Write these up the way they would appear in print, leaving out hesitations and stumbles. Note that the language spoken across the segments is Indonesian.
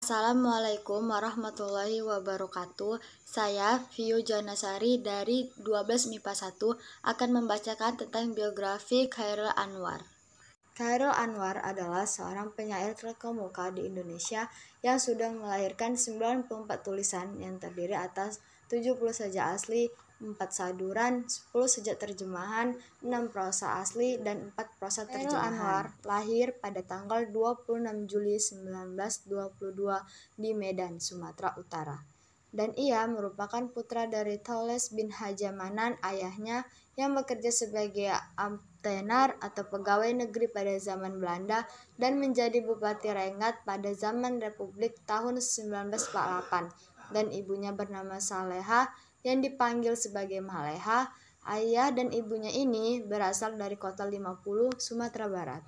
Assalamualaikum warahmatullahi wabarakatuh. Saya Vio Janasari dari 12 MIPA 1 akan membacakan tentang biografi Chairil Anwar. Chairil Anwar adalah seorang penyair terkemuka di Indonesia yang sudah melahirkan 94 tulisan yang terdiri atas 70 saja asli, 4 saduran, 10 sajak terjemahan, 6 prosa asli, dan 4 prosa terjemahan. Chairil Anwar lahir pada tanggal 26 Juli 1922 di Medan, Sumatera Utara. Dan ia merupakan putra dari Thales bin Hajamanan, ayahnya, yang bekerja sebagai ambtenar atau pegawai negeri pada zaman Belanda dan menjadi Bupati Rengat pada zaman Republik tahun 1948. Dan ibunya bernama Saleha yang dipanggil sebagai Maleha. Ayah dan ibunya ini berasal dari kota 50, Sumatera Barat.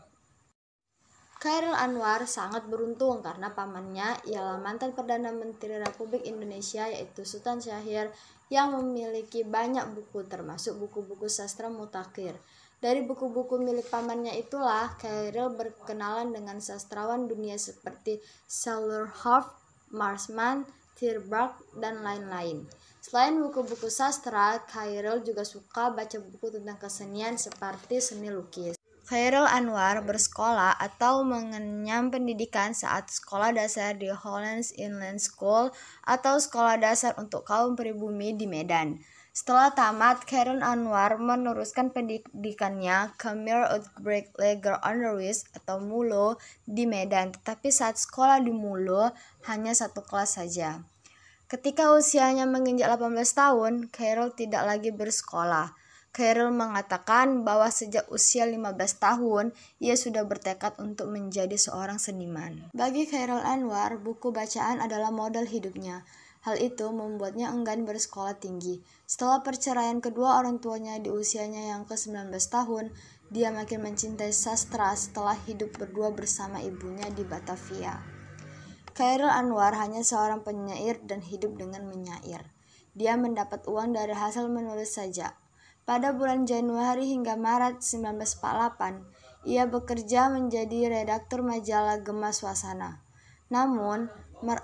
Chairil Anwar sangat beruntung karena pamannya ialah mantan Perdana Menteri Republik Indonesia yaitu Sultan Syahrir yang memiliki banyak buku termasuk buku-buku sastra mutakhir. Dari buku-buku milik pamannya itulah Chairil berkenalan dengan sastrawan dunia seperti Shulerhoff, Marsman, Terburg, dan lain-lain. Selain buku-buku sastra, Chairil juga suka baca buku tentang kesenian seperti seni lukis. Chairil Anwar bersekolah atau mengenyam pendidikan saat sekolah dasar di Hollands Inland School atau sekolah dasar untuk kaum pribumi di Medan. Setelah tamat, Chairil Anwar meneruskan pendidikannya ke Mir Utrecht Lager Onderwijs atau MULO di Medan, tetapi saat sekolah di MULO hanya satu kelas saja. Ketika usianya menginjak 18 tahun, Chairil tidak lagi bersekolah. Chairil mengatakan bahwa sejak usia 15 tahun, ia sudah bertekad untuk menjadi seorang seniman. Bagi Chairil Anwar, buku bacaan adalah modal hidupnya. Hal itu membuatnya enggan bersekolah tinggi. Setelah perceraian kedua orang tuanya di usianya yang ke-19 tahun, dia makin mencintai sastra setelah hidup berdua bersama ibunya di Batavia. Chairil Anwar hanya seorang penyair dan hidup dengan menyair. Dia mendapat uang dari hasil menulis saja. Pada bulan Januari hingga Maret 1948, ia bekerja menjadi redaktur majalah Gema Suasana. Namun,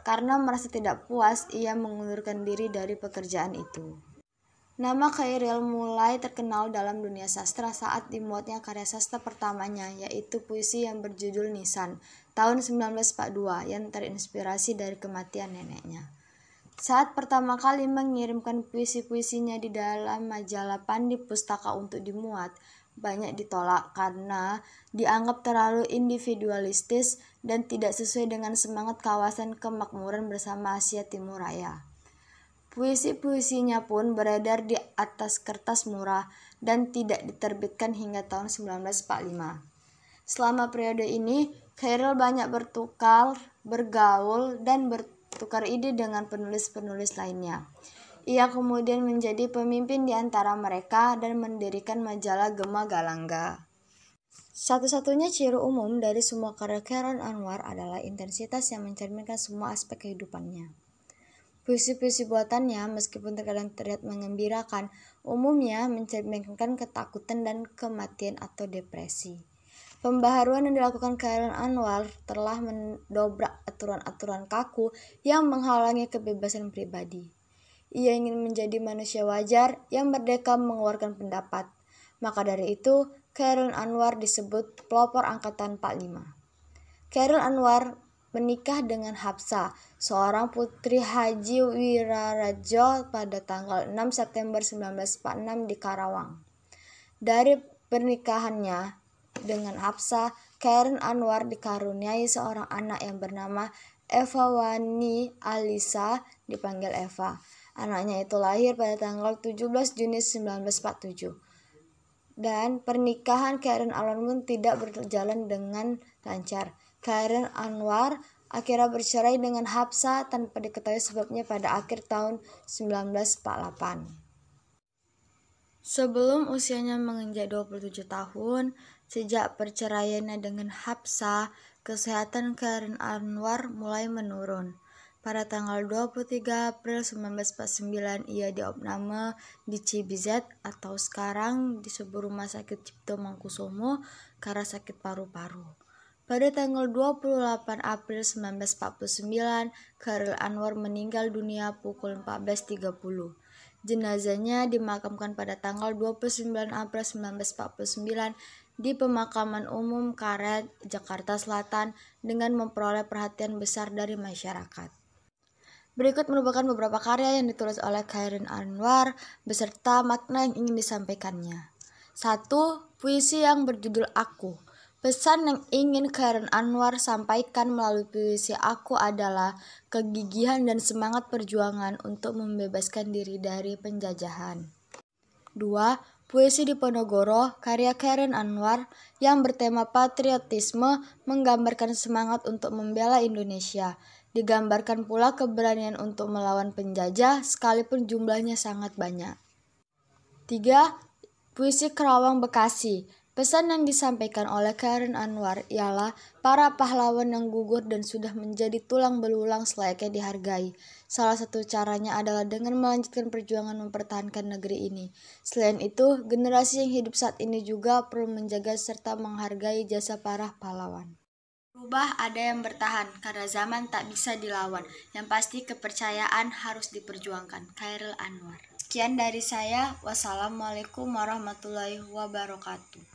karena merasa tidak puas, ia mengundurkan diri dari pekerjaan itu. Nama Chairil mulai terkenal dalam dunia sastra saat dimuatnya karya sastra pertamanya, yaitu puisi yang berjudul Nisan, tahun 1942, yang terinspirasi dari kematian neneknya. Saat pertama kali mengirimkan puisi-puisinya di dalam majalah Pandi Pustaka untuk dimuat, banyak ditolak karena dianggap terlalu individualistis dan tidak sesuai dengan semangat kawasan kemakmuran bersama Asia Timur Raya. Puisi-puisinya pun beredar di atas kertas murah dan tidak diterbitkan hingga tahun 1945. Selama periode ini, Chairil banyak bergaul, dan bertukar ide dengan penulis-penulis lainnya. Ia kemudian menjadi pemimpin di antara mereka dan mendirikan majalah Gema Galangga. Satu-satunya ciri umum dari semua karya Chairil Anwar adalah intensitas yang mencerminkan semua aspek kehidupannya. Puisi-puisi buatannya, meskipun terkadang terlihat mengembirakan, umumnya mencerminkan ketakutan dan kematian atau depresi. Pembaharuan yang dilakukan Chairil Anwar telah mendobrak aturan-aturan kaku yang menghalangi kebebasan pribadi. Ia ingin menjadi manusia wajar yang merdeka mengeluarkan pendapat. Maka dari itu, Chairil Anwar disebut pelopor angkatan 45. Chairil Anwar menikah dengan Hapsa, seorang putri Haji Wirarajo pada tanggal 6 September 1946 di Karawang. Dari pernikahannya dengan Hapsa, Chairil Anwar dikaruniai seorang anak yang bernama Eva Wani Alisa, dipanggil Eva. Anaknya itu lahir pada tanggal 17 Juni 1947. Dan pernikahan Chairil Anwar pun tidak berjalan dengan lancar. Chairil Anwar akhirnya bercerai dengan Hapsa tanpa diketahui sebabnya pada akhir tahun 1948. Sebelum usianya menginjak 27 tahun, sejak perceraiannya dengan Hapsa, kesehatan Chairil Anwar mulai menurun. Pada tanggal 23 April 1949, ia diopname di CBZ atau sekarang disebut Rumah Sakit Cipto Mangunkusumo karena sakit paru-paru. Pada tanggal 28 April 1949, Chairil Anwar meninggal dunia pukul 14.30. Jenazahnya dimakamkan pada tanggal 29 April 1949 di Pemakaman Umum Karet, Jakarta Selatan dengan memperoleh perhatian besar dari masyarakat. Berikut merupakan beberapa karya yang ditulis oleh Chairil Anwar beserta makna yang ingin disampaikannya. 1. Puisi yang berjudul Aku. Pesan yang ingin Chairil Anwar sampaikan melalui puisi Aku adalah kegigihan dan semangat perjuangan untuk membebaskan diri dari penjajahan. 2. Puisi Diponegoro, karya Chairil Anwar yang bertema patriotisme menggambarkan semangat untuk membela Indonesia. Digambarkan pula keberanian untuk melawan penjajah sekalipun jumlahnya sangat banyak. 3. Puisi Kerawang Bekasi. Pesan yang disampaikan oleh Chairil Anwar ialah para pahlawan yang gugur dan sudah menjadi tulang belulang selayaknya dihargai. Salah satu caranya adalah dengan melanjutkan perjuangan mempertahankan negeri ini. Selain itu, generasi yang hidup saat ini juga perlu menjaga serta menghargai jasa para pahlawan. Berubah ada yang bertahan, karena zaman tak bisa dilawan. Yang pasti kepercayaan harus diperjuangkan. Chairil Anwar. Sekian dari saya. Wassalamualaikum warahmatullahi wabarakatuh.